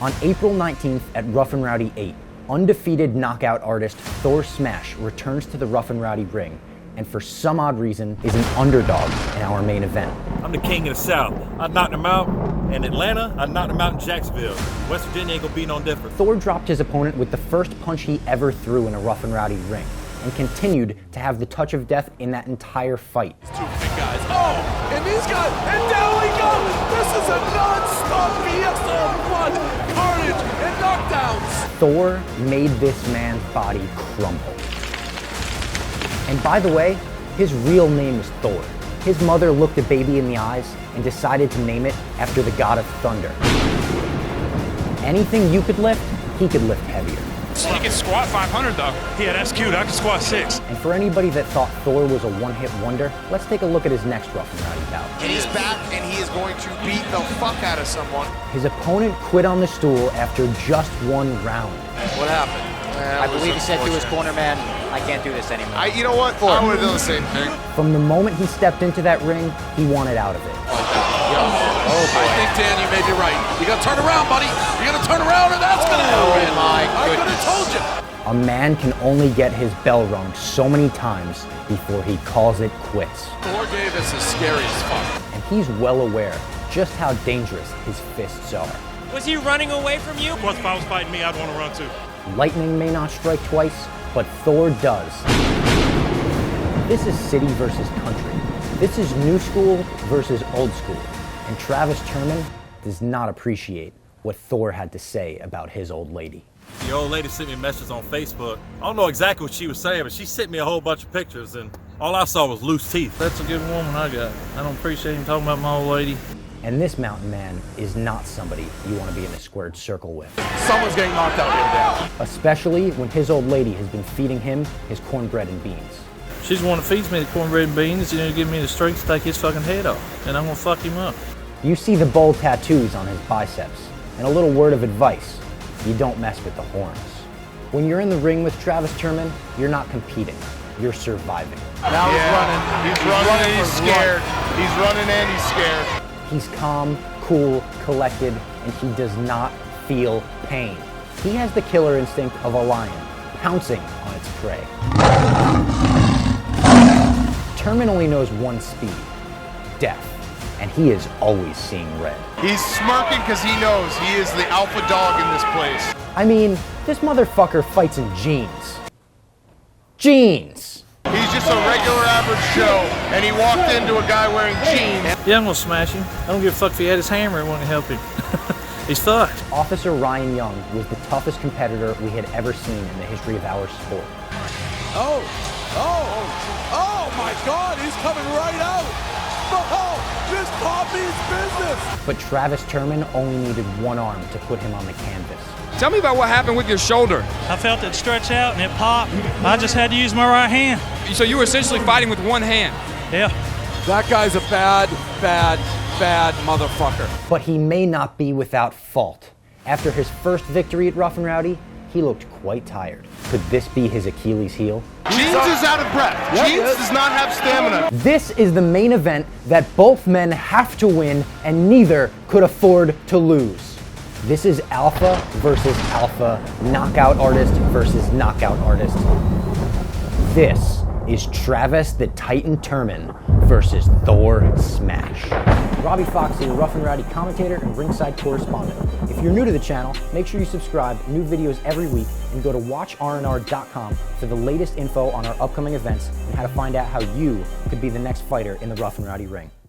On April 19th at Rough and Rowdy 8, undefeated knockout artist Thor Smash returns to the Rough and Rowdy ring, and for some odd reason is an underdog in our main event. I'm the king of the South. I knocked him out in Atlanta, I knocked him out in Jacksonville. West Virginia ain't gonna be no different. Thor dropped his opponent with the first punch he ever threw in a Rough and Rowdy ring, and continued to have the touch of death in that entire fight. Two big guys. Oh, and these guys, and down we go! This is a non-stop fiesta of blood, carnage, and knockdowns! Thor made this man's body crumble. And by the way, his real name is Thor. His mother looked a baby in the eyes and decided to name it after the god of thunder. Anything you could lift, he could lift heavier. He can squat 500 though. Yeah, that's cute. I can squat 6. And for anybody that thought Thor was a one-hit wonder, let's take a look at his next Rough and Rowdy bout. And he's back, and he is going to beat the fuck out of someone. His opponent quit on the stool after just one round. What happened? I believe he said to his corner man, I can't do this anymore. You know what? I would have done the same thing. From the moment he stepped into that ring, he wanted out of it. I think, Dan, you may be right. You gotta turn around, buddy. You gotta turn around, and that's gonna happen. Oh my goodness. I could have told you. A man can only get his bell rung so many times before he calls it quits. Thor Davis is scary as fuck. And he's well aware just how dangerous his fists are. Was he running away from you? Of course, if I was fighting me, I'd want to run too. Lightning may not strike twice, but Thor does. This is city versus country. This is new school versus old school. And Travis Turman does not appreciate what Thor had to say about his old lady. The old lady sent me messages on Facebook. I don't know exactly what she was saying, but she sent me a whole bunch of pictures, and all I saw was loose teeth. That's a good woman I got. I don't appreciate him talking about my old lady. And this mountain man is not somebody you want to be in a squared circle with. Someone's getting knocked out here, Dan. Especially when his old lady has been feeding him his cornbread and beans. She's the one that feeds me the cornbread and beans, and give me the strength to take his fucking head off. And I'm gonna fuck him up. You see the bold tattoos on his biceps, and a little word of advice: you don't mess with the horns. When you're in the ring with Travis Turman, you're not competing, you're surviving. Now he's running. He's running. He's scared. He's running and he's scared. He's calm, cool, collected, and he does not feel pain. He has the killer instinct of a lion, pouncing on its prey. Turman only knows one speed: death. And he is always seeing red. He's smirking because he knows he is the alpha dog in this place. I mean, this motherfucker fights in jeans. Jeans! He's just a regular average Joe, and he walked into a guy wearing jeans. Yeah, I'm gonna smash him. I don't give a fuck if he had his hammer and wouldn't help him. He's fucked. Officer Ryan Young was the toughest competitor we had ever seen in the history of our sport. Oh my God, he's coming right out. Oh, this Poppy's business. But Travis Turman only needed one arm to put him on the canvas. Tell me about what happened with your shoulder. I felt it stretch out and it popped. I just had to use my right hand. So you were essentially fighting with one hand. Yeah. That guy's a bad motherfucker. But he may not be without fault. After his first victory at Rough and Rowdy, he looked quite tired. Could this be his Achilles heel? Jeans is out of breath. Jeans does not have stamina. This is the main event that both men have to win and neither could afford to lose. This is alpha versus alpha, knockout artist versus knockout artist. This is Travis the Titan Turman versus Thor Smash. Robbie Fox is a Rough and Rowdy commentator and ringside correspondent. If you're new to the channel, make sure you subscribe, new videos every week, and go to watchrnr.com for the latest info on our upcoming events and how to find out how you could be the next fighter in the Rough and Rowdy ring.